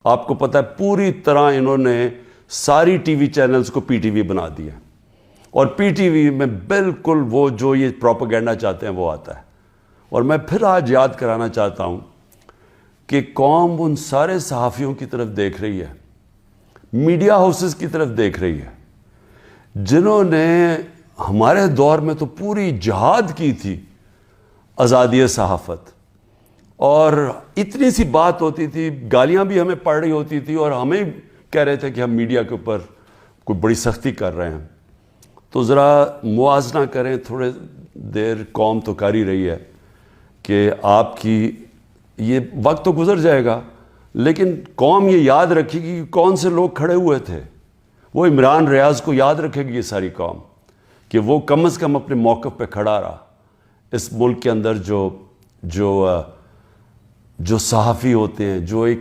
آپ کو پتہ ہے پوری طرح انہوں نے ساری ٹی وی چینلز کو پی ٹی وی بنا دیا، اور پی ٹی وی میں بالکل وہ جو یہ پروپیگنڈا چاہتے ہیں وہ آتا ہے۔ اور میں پھر آج یاد کرانا چاہتا ہوں کہ قوم ان سارے صحافیوں کی طرف دیکھ رہی ہے، میڈیا ہاؤسز کی طرف دیکھ رہی ہے، جنہوں نے ہمارے دور میں تو پوری جہاد کی تھی آزادی صحافت، اور اتنی سی بات ہوتی تھی، گالیاں بھی ہمیں پڑ رہی ہوتی تھی، اور ہمیں کہہ رہے تھے کہ ہم میڈیا کے اوپر کوئی بڑی سختی کر رہے ہیں۔ تو ذرا موازنہ کریں، تھوڑے دیر قوم تو کر ہی رہی ہے کہ آپ کی یہ وقت تو گزر جائے گا، لیکن قوم یہ یاد رکھے گی کہ کون سے لوگ کھڑے ہوئے تھے۔ وہ عمران ریاض کو یاد رکھے گی یہ ساری قوم کہ وہ کم از کم اپنے موقف پہ کھڑا رہا۔ اس ملک کے اندر جو صحافی ہوتے ہیں، جو ایک